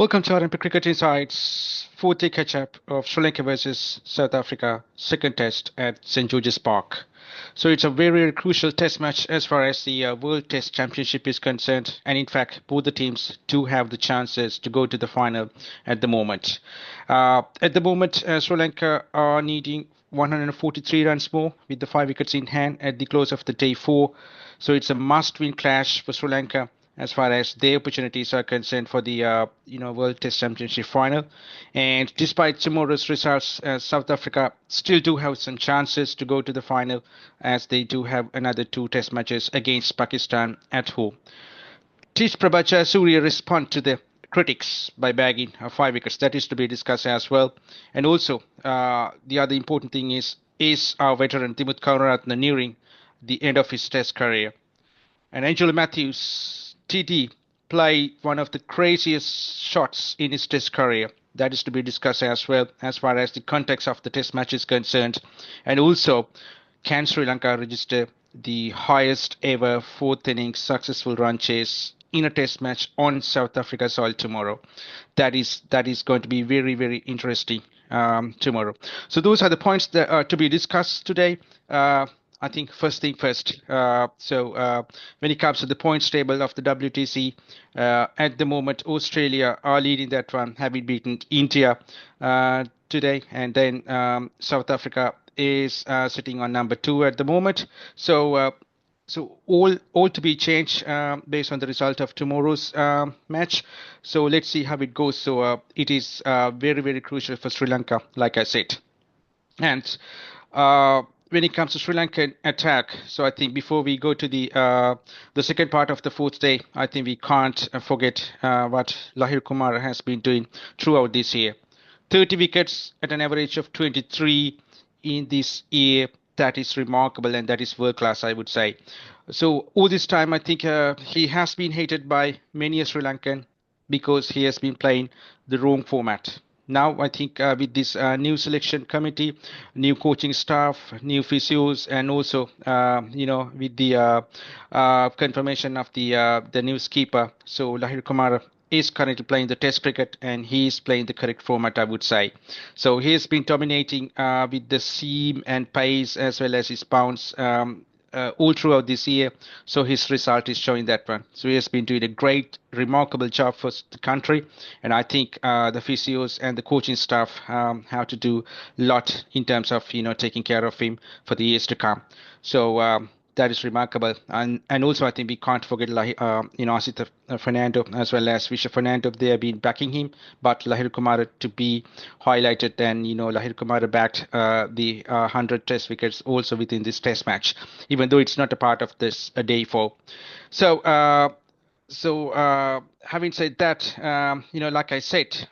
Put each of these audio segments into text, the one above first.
Welcome to RnP Cricket Insights, fourth day catch-up of Sri Lanka versus South Africa, second test at St. George's Park. So it's a very crucial test match as far as the World Test Championship is concerned, and in fact, both the teams do have the chances to go to the final at the moment. Sri Lanka are needing 143 runs more with the 5 wickets in hand at the close of the day four. So it's a must-win clash for Sri Lanka as far as their opportunities are concerned for the World Test Championship final. And despite tomorrow's results, South Africa still do have some chances to go to the final, as they do have another two Test matches against Pakistan at home. Did Prabath Jayasuriya respond to the critics by bagging 5 wickets? That is to be discussed as well. And also, the other important thing is our veteran Dimuth and Angelo nearing the end of his Test career. And Angelo Matthews, TD, played one of the craziest shots in his Test career. That is to be discussed as well, as far as the context of the Test match is concerned. And also, can Sri Lanka register the highest ever fourth innings successful run chase in a Test match on South Africa soil tomorrow? That is going to be very interesting tomorrow. So those are the points that are to be discussed today. I think first thing first. When it comes to the points table of the WTC, at the moment, Australia are leading that one, having beaten India today, and then South Africa is sitting on number 2 at the moment. So all to be changed based on the result of tomorrow's match. So let's see how it goes. So it is very crucial for Sri Lanka, like I said, and. When it comes to Sri Lankan attack, so I think before we go to the second part of the fourth day, I think we can't forget what Lahiru Kumara has been doing throughout this year. 30 wickets at an average of 23 in this year. That is remarkable, and that is world class, I would say. So all this time, I think he has been hated by many a Sri Lankan because he has been playing the wrong format. Now, I think with this new selection committee, new coaching staff, new physios, and also, with the confirmation of the new skipper, so Lahiru Kumara is currently playing the Test cricket, and he is playing the correct format, I would say. So he has been dominating with the seam and pace as well as his bounce. All throughout this year, so his result is showing that one. So he has been doing a great, remarkable job for the country, and I think the physios and the coaching staff have to do a lot in terms of taking care of him for the years to come. So that is remarkable, and also I think we can't forget Asith Fernando as well as Visha Fernando. They have been backing him, but Lahiru Kumara to be highlighted, and Lahiru Kumara backed the 100 Test wickets also within this Test match, even though it's not a part of this day 4. So having said that, like I said.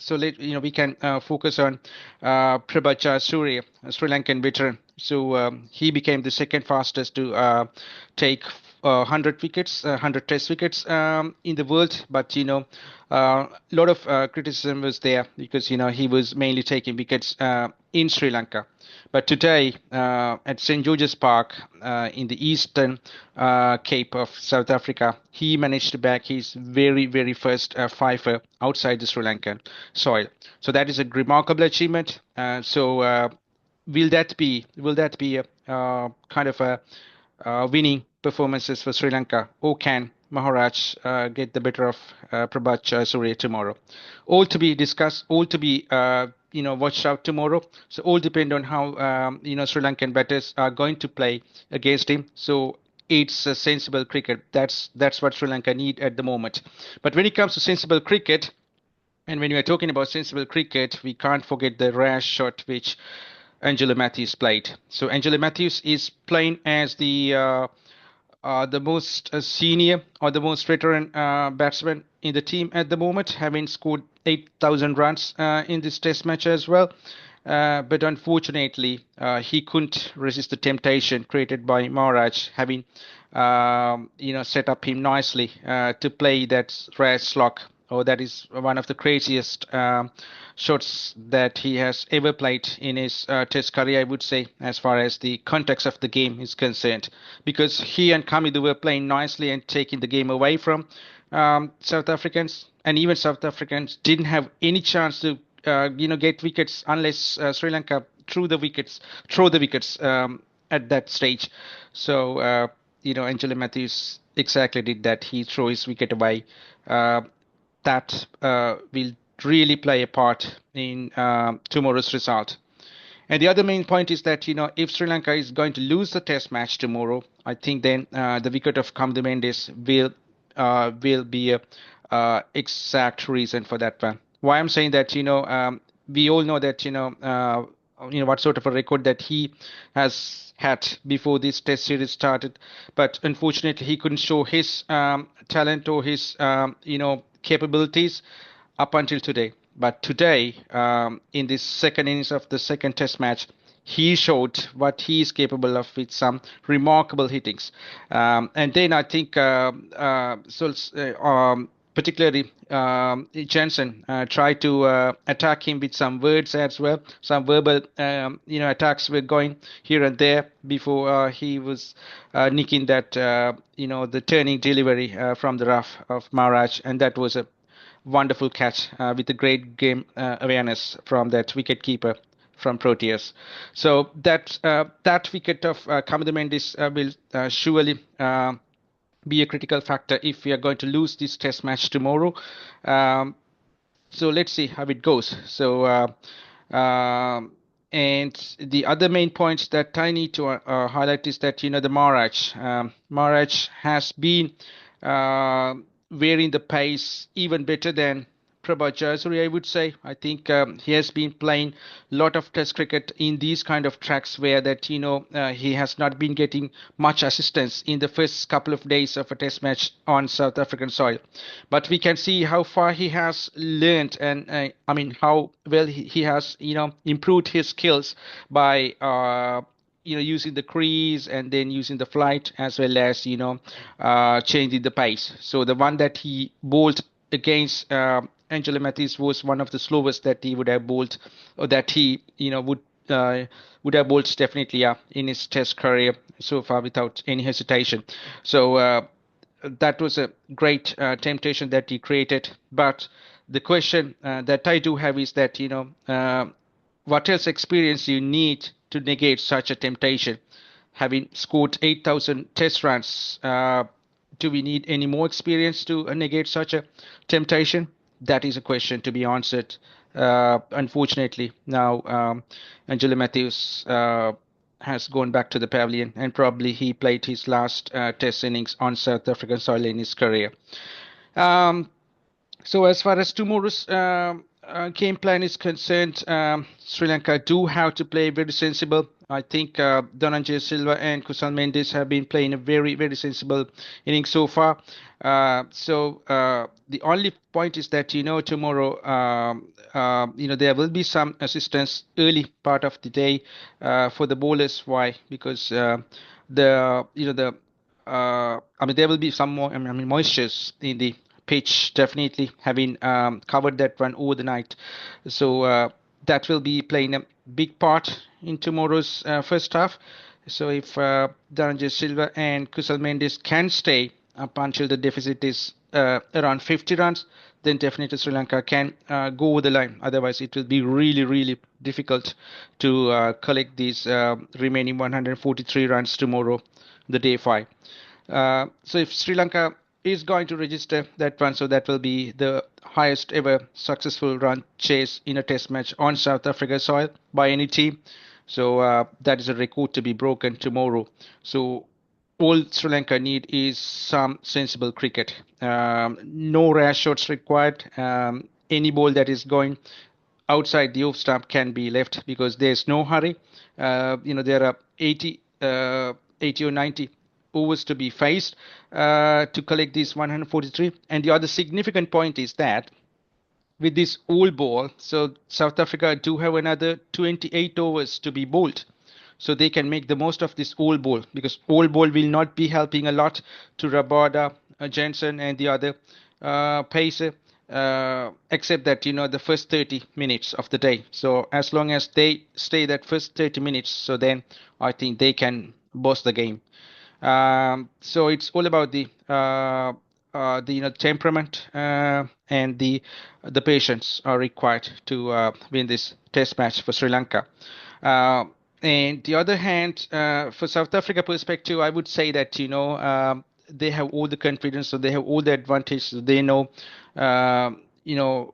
So we can focus on Prabath Jayasuriya, a Sri Lankan veteran. So he became the second fastest to take 100 wickets, 100 Test wickets in the world. But a lot of criticism was there because he was mainly taking wickets in Sri Lanka. But today at St. George's Park in the eastern Cape of South Africa, he managed to bag his very first fifer outside the Sri Lankan soil. So that is a remarkable achievement. Will that be a kind of a winning performances for Sri Lanka, or can Maharaj get the better of Prabath Jayasuriya tomorrow? All to be discussed, all to be watched out tomorrow. So all depend on how Sri Lankan batters are going to play against him. So it's a sensible cricket. That's what Sri Lanka need at the moment. But when it comes to sensible cricket, and when we are talking about sensible cricket, we can't forget the rash shot which Angelo Matthews played. So Angelo Matthews is playing as the most senior or the most veteran batsman in the team at the moment, having scored 8,000 runs in this Test match as well. But unfortunately, he couldn't resist the temptation created by Maharaj, having set up him nicely to play that rare slog Oh, that is one of the craziest shots that he has ever played in his Test career, I would say, as far as the context of the game is concerned. Because he and Kamidu were playing nicely and taking the game away from South Africans, and even South Africans didn't have any chance to, get wickets unless Sri Lanka throw the wickets at that stage. So, Angelo Matthews exactly did that. He threw his wicket away. Uh, that will really play a part in tomorrow's result. And the other main point is that, if Sri Lanka is going to lose the test match tomorrow, I think then the wicket of Kamdu Mendes will be a exact reason for that one. Why I'm saying that, we all know that, what sort of a record that he has had before this test series started, but unfortunately he couldn't show his talent or his capabilities up until today. But today, in this second innings of the second test match, he showed what he is capable of with some remarkable hittings. And then I think particularly Jensen tried to attack him with some words as well. Some verbal, attacks were going here and there before he was nicking that, the turning delivery from the rough of Maharaj, and that was a wonderful catch with a great game awareness from that wicket keeper from Proteas. So that wicket of Kamadu Mendes will surely be a critical factor if we are going to lose this test match tomorrow. Um, so let's see how it goes. So and the other main points that I need to highlight is that the Maharaj has been uh, varying the pace even better than Prabath Jayasuriya, I would say. I think he has been playing a lot of Test cricket in these kind of tracks where that he has not been getting much assistance in the first couple of days of a Test match on South African soil. But we can see how far he has learned, and I mean how well he has improved his skills by using the crease and then using the flight as well as changing the pace. So the one that he bowled against Angelo Matthews was one of the slowest that he would have bowled, or that he would have bowled definitely in his Test career so far without any hesitation. So that was a great temptation that he created. But the question that I do have is that what else experience you need to negate such a temptation? Having scored 8,000 Test runs, do we need any more experience to negate such a temptation? That is a question to be answered. Unfortunately, now Angelo Matthews has gone back to the pavilion, and probably he played his last Test innings on South African soil in his career. Um, so as far as tomorrow's game plan is concerned, Sri Lanka do have to play very sensible. I think Dhananjay Silva and Kusal Mendes have been playing a very, very sensible inning so far. So the only point is that tomorrow there will be some assistance early part of the day for the bowlers. Why? Because the you know the I mean there will be some more moistures in the pitch, definitely having covered that one over the night. So that will be playing a big part in tomorrow's first half. So if Dhananjay Silva and Kusal Mendes can stay up until the deficit is around 50 runs, then definitely Sri Lanka can go over the line. Otherwise, it will be really, really difficult to collect these remaining 143 runs tomorrow, the day 5. So if Sri Lanka is going to register that one, so that will be the highest ever successful run chase in a test match on South Africa soil by any team. So that is a record to be broken tomorrow. So all Sri Lanka need is some sensible cricket. No rash shots required. Any ball that is going outside the off stump can be left because there's no hurry. There are 80 or 90 overs to be faced to collect these 143. And the other significant point is that with this all ball, so South Africa do have another 28 overs to be bowled. So they can make the most of this all ball, because all ball will not be helping a lot to Rabada, Jensen and the other pacer. except that the first 30 minutes of the day. So as long as they stay that first 30 minutes, so then I think they can boss the game. So it's all about the temperament and the patience are required to win this test match for Sri Lanka. Uh, and the other hand, for South Africa perspective, I would say that they have all the confidence, so they have all the advantage. So they know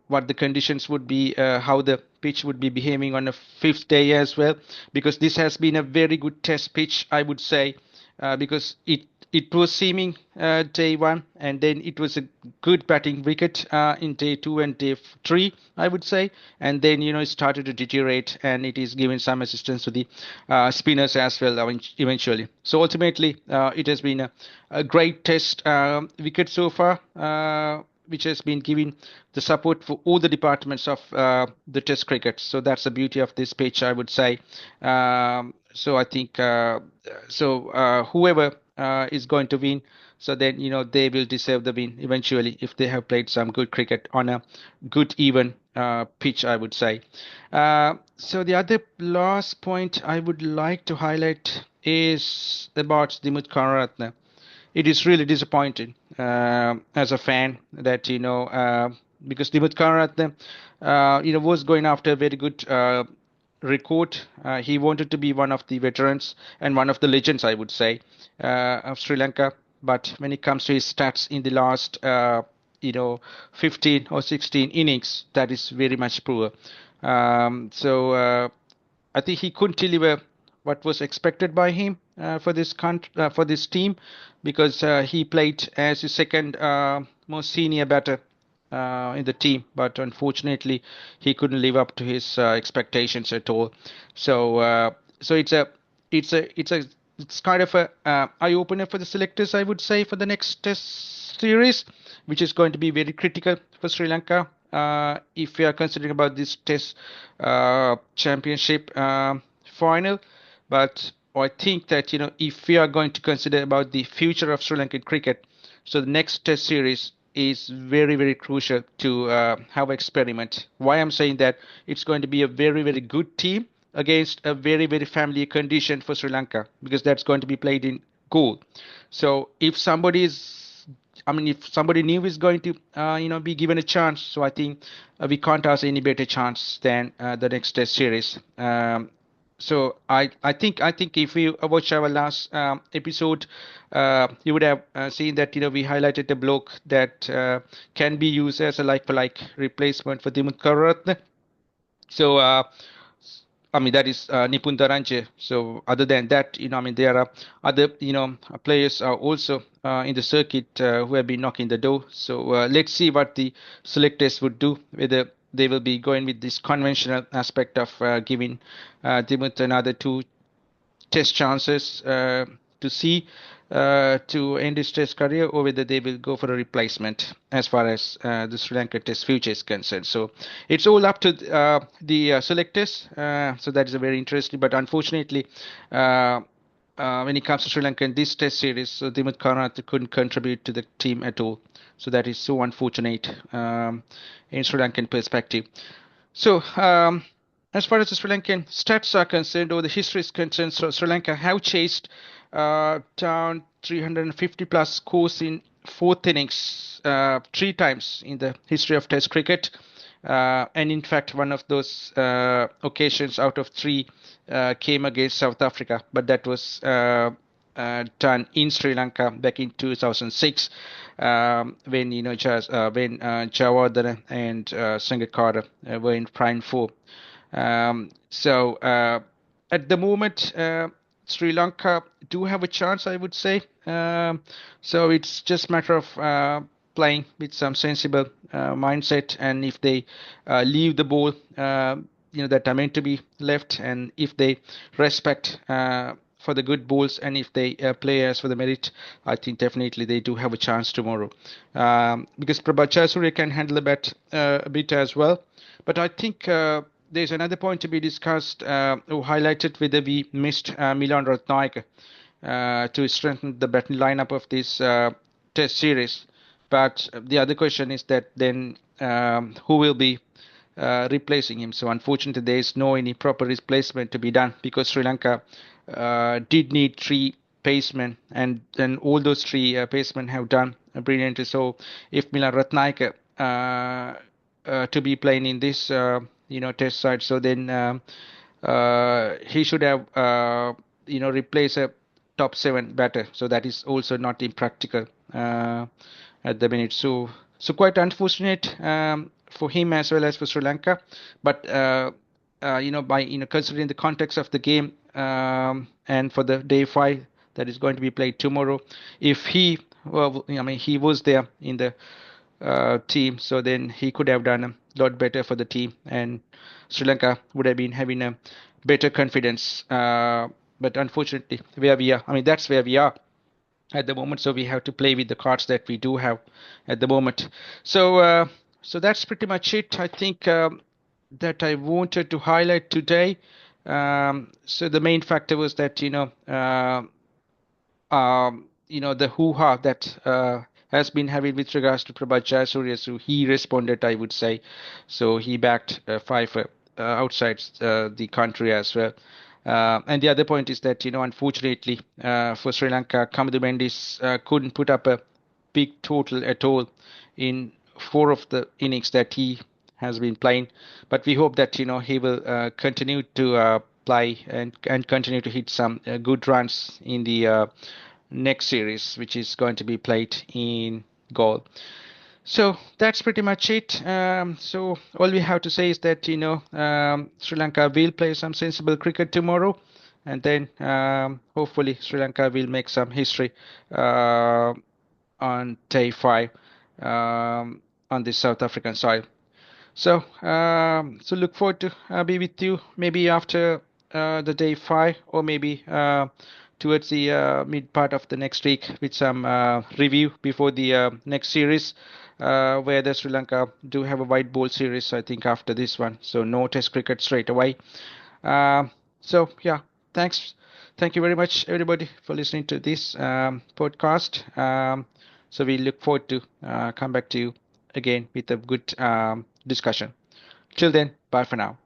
what the conditions would be, how the pitch would be behaving on the fifth day as well, because this has been a very good test pitch, I would say, because it was seeming day one, and then it was a good batting wicket in day two and day three, I would say, and then it started to deteriorate, and it is giving some assistance to the spinners as well eventually. So ultimately, it has been a great test wicket so far. Which has been giving the support for all the departments of the Test cricket. So that's the beauty of this pitch, I would say. So I think whoever is going to win, so then they will deserve the win eventually if they have played some good cricket on a good even pitch, I would say. So the other last point I would like to highlight is about Dimuth Karunaratne. It is really disappointing as a fan that because Dimuth Karunaratne was going after a very good record. He wanted to be one of the veterans and one of the legends, I would say, of Sri Lanka. But when it comes to his stats in the last 15 or 16 innings, that is very much poor. So I think he couldn't deliver what was expected by him for this team, because he played as the second most senior batter in the team, but unfortunately he couldn't live up to his expectations at all. So it's kind of a eye opener for the selectors, I would say, for the next test series, which is going to be very critical for Sri Lanka. If we are considering about this test championship final. But I think that if we are going to consider about the future of Sri Lankan cricket, so the next test series is very, very crucial to have experiment. Why I'm saying that, it's going to be a very, very good team against a very, very familiar condition for Sri Lanka, because that's going to be played in Galle. So if somebody new is going to be given a chance, so I think we can't ask any better chance than the next test series. So I think if you watch our last episode, you would have seen that we highlighted a bloke that can be used as a like for like replacement for Dimuth Karunaratne. So that is Nipun Daranje. So other than that, there are other players are also in the circuit who have been knocking the door. So let's see what the selectors would do, whether they will be going with this conventional aspect of giving Dimuth another two test chances to see to end his test career, or whether they will go for a replacement as far as the Sri Lanka test future is concerned. So it's all up to the selectors. So that is a very interesting, but unfortunately when it comes to Sri Lanka in this test series, so Dimuth Karunaratne couldn't contribute to the team at all. So that is so unfortunate in Sri Lankan perspective. So, as far as the Sri Lankan stats are concerned, or the history is concerned, so Sri Lanka have chased down 350 plus scores in fourth innings three times in the history of Test cricket. And in fact, one of those occasions out of three came against South Africa, but that was done in Sri Lanka back in 2006, when Jayawardene and Sangakkara were in prime form. So at the moment, Sri Lanka do have a chance, I would say. So it's just a matter of playing with some sensible mindset, and if they leave the ball that are meant to be left, and if they respect for the good balls, and if they play as for the merit, I think definitely they do have a chance tomorrow. Because Prabath Jayasuriya can handle the bat a bit as well. But I think there's another point to be discussed, or highlighted, whether we missed Milan Ratnayake to strengthen the batting lineup of this Test series. But the other question is that then who will be replacing him. So unfortunately, there is no any proper replacement to be done because Sri Lanka did need three pacemen, and then all those three pacemen have done brilliantly. So if Milan Ratnayaka to be playing in this test side, so then he should have replaced a top seven batter. So that is also not impractical at the minute. So quite unfortunate for him as well as for Sri Lanka. But by considering the context of the game and for the day five that is going to be played tomorrow, if he he was there in the team, so then he could have done a lot better for the team, and Sri Lanka would have been having a better confidence. But unfortunately, where we are, that's where we are at the moment. So we have to play with the cards that we do have at the moment. So that's pretty much it. I think that I wanted to highlight today. So the main factor was that the hoo-ha that has been having with regards to Prabath Jayasuriya. So he responded, I would say. So he backed five outside the country as well. And the other point is that, unfortunately for Sri Lanka, Kamadhu Mendis couldn't put up a big total at all in four of the innings that he has been playing. But we hope that, he will continue to play and continue to hit some good runs in the next series, which is going to be played in Galle. So that's pretty much it. So all we have to say is that Sri Lanka will play some sensible cricket tomorrow, and then hopefully Sri Lanka will make some history on day five on the South African side. So look forward to be with you maybe after the day five, or maybe towards the mid part of the next week with some review before the next series, where the Sri Lanka do have a white ball series, I think, after this one. So no Test cricket straight away. So yeah, thank you very much, everybody, for listening to this podcast. So we look forward to come back to you again with a good discussion. Till then, bye for now.